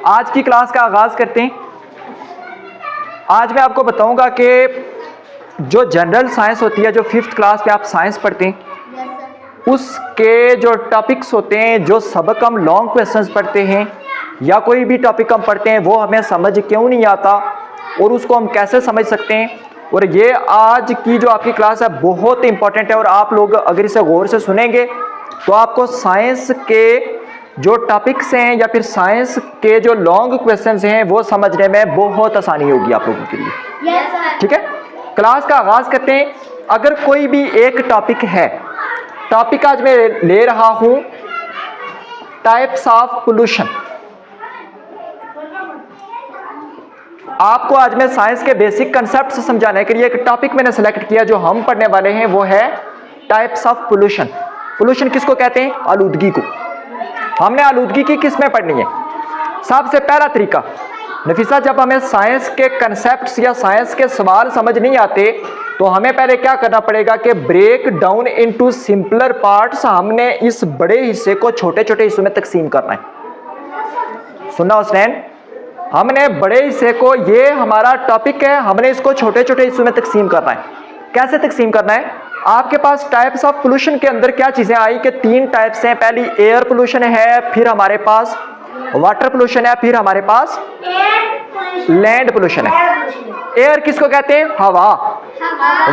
आज की क्लास का आगाज करते हैं। आज मैं आपको बताऊंगा कि जो जनरल साइंस होती है, जो 5th क्लास में आप साइंस पढ़ते हैं, उसके जो टॉपिक्स होते हैं, जो सबक हम लॉन्ग क्वेश्चंस पढ़ते हैं या कोई भी टॉपिक हम पढ़ते हैं, वो हमें समझ क्यों नहीं आता और उसको हम कैसे समझ सकते हैं। और ये आज की जो आपकी क्लास है बहुत इंपॉर्टेंट है और आप लोग अगर इसे गौर से सुनेंगे तो आपको साइंस के जो टॉपिक्स हैं या फिर साइंस के जो लॉन्ग क्वेश्चंस हैं वो समझने में बहुत आसानी होगी आप लोगों के लिए। ठीक है, क्लास का आगाज करते हैं। अगर कोई भी एक टॉपिक है, टॉपिक आज मैं ले रहा हूं टाइप्स ऑफ पोल्यूशन। आपको आज मैं साइंस के बेसिक कंसेप्ट समझाने के लिए एक टॉपिक मैंने सेलेक्ट किया, जो हम पढ़ने वाले हैं वो है टाइप्स ऑफ पोल्यूशन। पोल्यूशन किसको कहते हैं? आलूदगी को। हमने आलूदगी की किस में पढ़नी है? सबसे पहला तरीका नफीसा, जब हमें साइंस के कंसेप्ट्स या साइंस के सवाल समझ नहीं आते तो हमें पहले क्या करना पड़ेगा कि break down into simpler parts. हमने इस बड़े हिस्से को छोटे छोटे हिस्सों में तकसीम करना है। सुनना हुसैन, हमने बड़े हिस्से को, ये हमारा टॉपिक है, हमने इसको छोटे छोटे हिस्सों में तकसीम करना है। कैसे तकसीम करना है? आपके पास टाइप्स ऑफ पोल्यूशन के अंदर क्या चीजें आई कि 3 टाइप्स हैं। पहली एयर पोल्यूशन है, फिर हमारे पास वाटर पोल्यूशन है, फिर हमारे पास लैंड पोल्यूशन है। एयर किसको कहते हैं? हवा।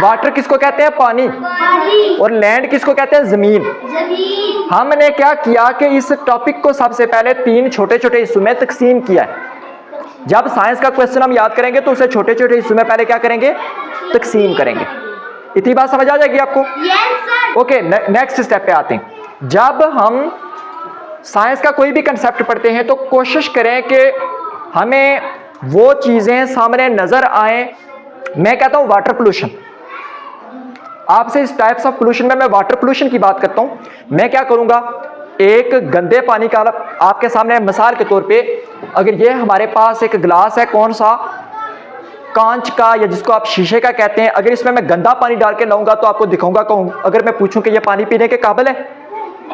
वाटर किसको कहते हैं? पानी। और लैंड किसको कहते हैं? जमीन। हमने क्या किया कि इस टॉपिक को सबसे पहले 3 छोटे छोटे हिस्सों में तकसीम किया है। जब साइंस का क्वेश्चन हम याद करेंगे तो उसे छोटे छोटे हिस्सों में पहले क्या करेंगे? तकसीम करेंगे। इतनी बात समझ आ जाएगी आपको? ओके, नेक्स्ट स्टेप पे आते हैं। जब हम साइंस का कोई भी कंसेप्ट पढ़ते हैं तो कोशिश करें कि हमें वो चीजें सामने नजर आए। मैं कहता हूं वाटर पोल्यूशन, आपसे इस टाइप्स ऑफ पोल्यूशन में मैं वाटर पोल्यूशन की बात करता हूं। मैं क्या करूंगा, एक गंदे पानी का आपके सामने मिसाल के तौर पे, अगर ये हमारे पास एक गिलास है, कौन सा, कांच का या जिसको आप शीशे का कहते हैं, अगर इसमें मैं गंदा पानी डाल के लाऊंगा तो आपको दिखाऊंगा। कहूँ अगर मैं पूछूं कि ये पानी पीने के काबिल है,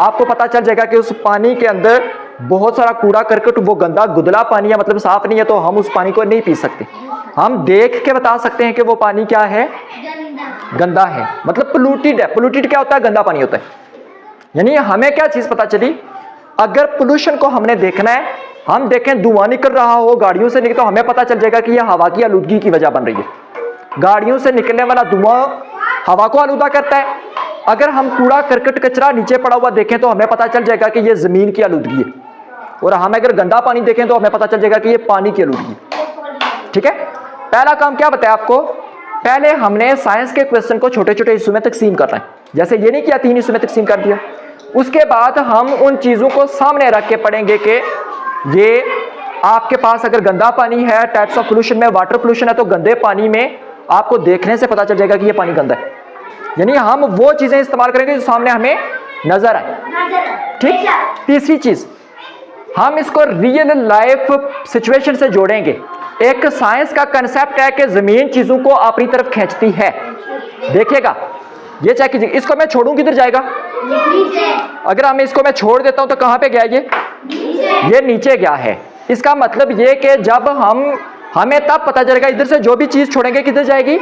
आपको पता चल जाएगा कि उस पानी के अंदर बहुत सारा कूड़ा करकट, वो गंदा गुदला पानी है, मतलब साफ नहीं है, तो हम उस पानी को नहीं पी सकते। हम देख के बता सकते हैं कि वो पानी क्या है? गंदा है, मतलब पोल्यूटेड है। पोल्यूटेड क्या होता है? गंदा पानी होता है। यानी हमें क्या चीज पता चली, अगर पोल्यूशन को हमने देखना है, हम देखें धुआं निकल रहा हो गाड़ियों से निकल, तो हमें पता चल जाएगा कि यह हवा की आलूदगी की वजह बन रही है। गाड़ियों से निकलने वाला धुआं हवा को आलूदा करता है। अगर हम कूड़ा करकट कचरा नीचे पड़ा हुआ देखें तो हमें पता चल जाएगा कि यह जमीन की आलूदगी है। और हम अगर गंदा पानी देखें तो हमें पता चल जाएगा कि यह पानी की आलूदगी। ठीक है, पहला काम क्या बताया आपको? पहले हमने साइंस के क्वेश्चन को छोटे छोटे हिस्सों में तकसीम करना है। जैसे ये नहीं किया 3 हिस्सों में तकसीम कर दिया, उसके बाद हम उन चीजों को सामने रख के पढ़ेंगे कि ये आपके पास अगर गंदा पानी है, टाइप्स ऑफ पोल्यूशन में वाटर पोल्यूशन है, तो गंदे पानी में आपको देखने से पता चल जाएगा कि ये पानी गंदा है। यानी हम वो चीजें इस्तेमाल करेंगे जो सामने हमें नजर आए। ठीक, तीसरी चीज, हम इसको रियल लाइफ सिचुएशन से जोड़ेंगे। एक साइंस का कंसेप्ट है कि जमीन चीजों को अपनी तरफ खींचती है। देखिएगा, ये चेक कीजिए, इसको मैं छोड़ूं किधर जाएगा? अगर हम इसको मैं छोड़ देता हूं तो कहां पे गया? ये नीचे गया है। इसका मतलब ये कि जब हमें तब पता चलेगा, इधर से जो भी चीज छोड़ेंगे किधर जाएगी?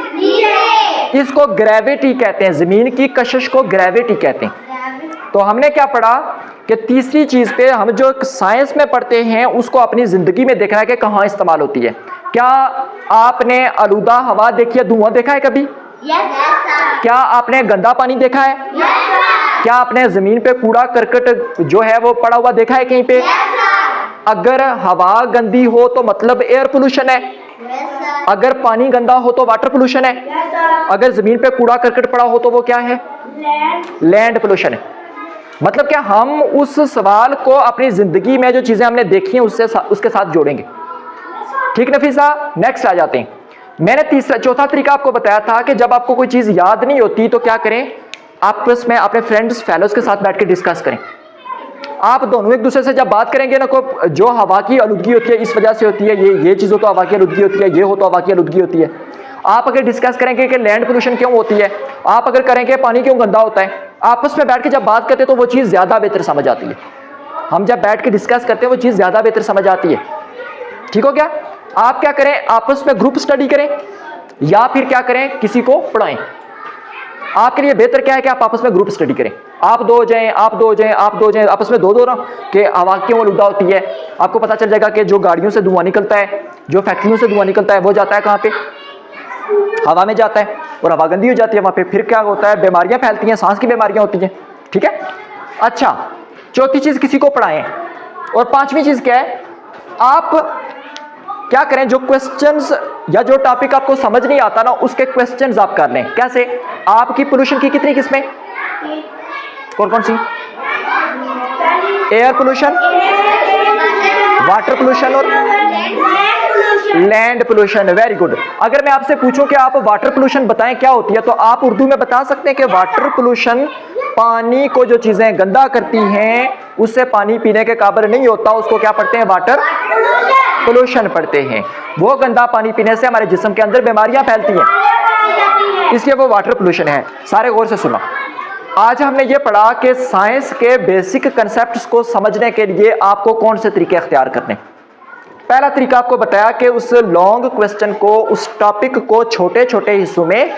इसको ग्रेविटी कहते हैं, जमीन की कशिश को ग्रेविटी कहते हैं। तो हमने क्या पढ़ा कि तीसरी चीज पे हम जो साइंस में पढ़ते हैं उसको अपनी जिंदगी में देखना है कि कहां इस्तेमाल होती है। क्या आपने आलूदा हवा देखी है, धुआं देखा है कभी? क्या आपने गंदा पानी देखा है? क्या आपने जमीन पे कूड़ा करकट जो है वो पड़ा हुआ देखा है कहीं पे? अगर हवा गंदी हो तो मतलब एयर पोल्यूशन है। अगर पानी गंदा हो तो वाटर पोल्यूशन है। अगर जमीन पे कूड़ा करकट पड़ा हो तो वो क्या है? लैंड पोल्यूशन है। मतलब क्या हम उस सवाल को अपनी जिंदगी में जो चीजें हमने देखी हैं उसके साथ जोड़ेंगे। ठीक नफीसा, नेक्स्ट आ जाते हैं। मैंने चौथा तरीका आपको बताया था कि जब आपको कोई चीज याद नहीं होती तो क्या करें, आपस में अपने फ्रेंड्स फेलोज के साथ बैठ के डिस्कस करें। आप दोनों एक दूसरे से जब बात करेंगे ना, को जो हवा की आलूदगी होती है इस वजह से होती है, ये चीज़ हो तो हवा की आलूदगी होती है, ये हो तो हवा की आलूदगी होती है। आप अगर डिस्कस करेंगे कि लैंड पोल्यूशन क्यों होती है, आप अगर करेंगे पानी क्यों गंदा होता है, आपस में बैठ के जब बात करते हैं तो वो चीज़ ज़्यादा बेहतर समझ आती है। हम जब बैठ के डिस्कस करते हैं वो चीज़ ज़्यादा बेहतर समझ आती है। ठीक हो गया। आप क्या करें, आपस में ग्रुप स्टडी करें या फिर क्या करें, किसी को पढ़ाएं। आपके लिए बेहतर क्या है कि आप आपस में ग्रुप स्टडी करें। आप दो जाएं, आप दो जाएं, आप दो जाएं, आपस में दो ना, कि हवा क्यों आलूदा होती है। आपको पता चल जाएगा कि जो गाड़ियों से धुआं निकलता है, जो फैक्ट्रियों से धुआं निकलता है, वो जाता है कहाँ पे, हवा में जाता है, और हवा गंदी हो जाती है वहां पे, फिर क्या होता है, बीमारियां फैलती हैं, सांस की बीमारियां होती हैं। ठीक है। अच्छा, चौथी चीज किसी को पढ़ाएं। और पांचवी चीज क्या है, आप क्या करें, जो क्वेश्चंस या जो टॉपिक आपको समझ नहीं आता ना, उसके क्वेश्चंस आप कर लें। कैसे, आपकी पोल्यूशन की कितनी किस्में, कौन कौन सी, एयर पोल्यूशन, वाटर पोल्यूशन और लैंड पोल्यूशन। Very good. अगर मैं आपसे पूछूं कि आप वाटर पोल्यूशन बताएं क्या होती है, तो आप उर्दू में बता सकते हैं कि वाटर पोल्यूशन पानी को जो चीजें गंदा करती हैं, उससे पानी पीने के काबिल नहीं होता, उसको क्या पढ़ते हैं, वाटर पोल्यूशन पढ़ते हैं। वो गंदा पानी पीने से हमारे जिस्म के अंदर बीमारियां फैलती हैं, इसलिए वो वाटर पोल्यूशन है। सारे गौर से सुनो। आज हमने ये पढ़ा कि साइंस के बेसिक कंसेप्ट्स को समझने के लिए आपको कौन से तरीके अख्तियार करने। पहला तरीका आपको बताया कि उस लॉन्ग क्वेश्चन को, उस टॉपिक को छोटे छोटे हिस्सों में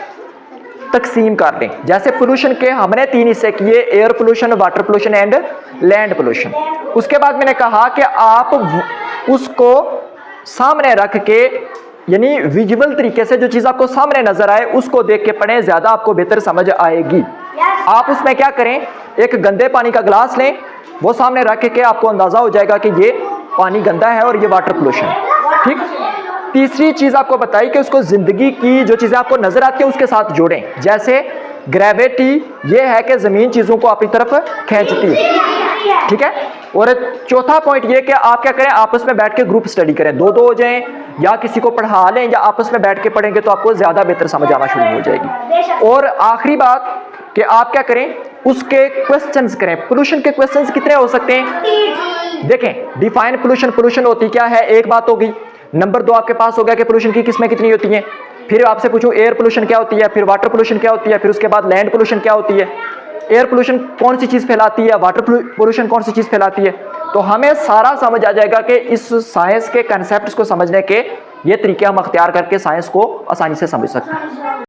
तकसीम कर दें। जैसे पोल्यूशन के हमने 3 हिस्से किए, air pollution, water pollution and land pollution. उसके बाद मैंने कहा कि आप उसको सामने रख के, यानी विजुअल तरीके से जो चीज आपको सामने नजर आए उसको देख के पढ़ें, ज्यादा आपको बेहतर समझ आएगी। आप उसमें क्या करें, एक गंदे पानी का गिलास लें, वो सामने रख के आपको अंदाजा हो जाएगा कि ये पानी गंदा है और ये वाटर पोल्यूशन। ठीक। तीसरी चीज आपको बताई कि उसको जिंदगी की जो चीजें आपको नजर आती है उसके साथ जोड़ें। जैसे ग्रेविटी, ये है कि जमीन चीजों को अपनी तरफ खींचती है। ठीक है। और चौथा पॉइंट ये कि आप क्या करें, आपस में बैठ के ग्रुप स्टडी करें, दो दो हो जाएं या किसी को पढ़ा लें या आपस में बैठ के पढ़ेंगे तो आपको ज्यादा बेहतर समझ आना शुरू हो जाएगी। और आखिरी बात कि आप क्या करें, उसके क्वेश्चंस करें। पोल्यूशन के क्वेश्चंस कितने हो सकते हैं, देखें। डिफाइन पोल्यूशन, पोल्यूशन होती क्या है, एक बात होगी। नंबर 2 आपके पास हो गया कि पोल्यूशन की किस्में कितनी होती हैं। फिर आपसे पूछूं एयर पोल्यूशन क्या होती है, फिर वाटर पोल्यूशन क्या होती है, फिर उसके बाद लैंड पोल्यूशन क्या होती है, एयर पोल्यूशन कौन सी चीज फैलाती है, वाटर पोल्यूशन कौन सी चीज फैलाती है। तो हमें सारा समझ आ जाएगा कि इस साइंस के कंसेप्ट्स को समझने के ये तरीके हम अख्तियार करके साइंस को आसानी से समझ सकते हैं।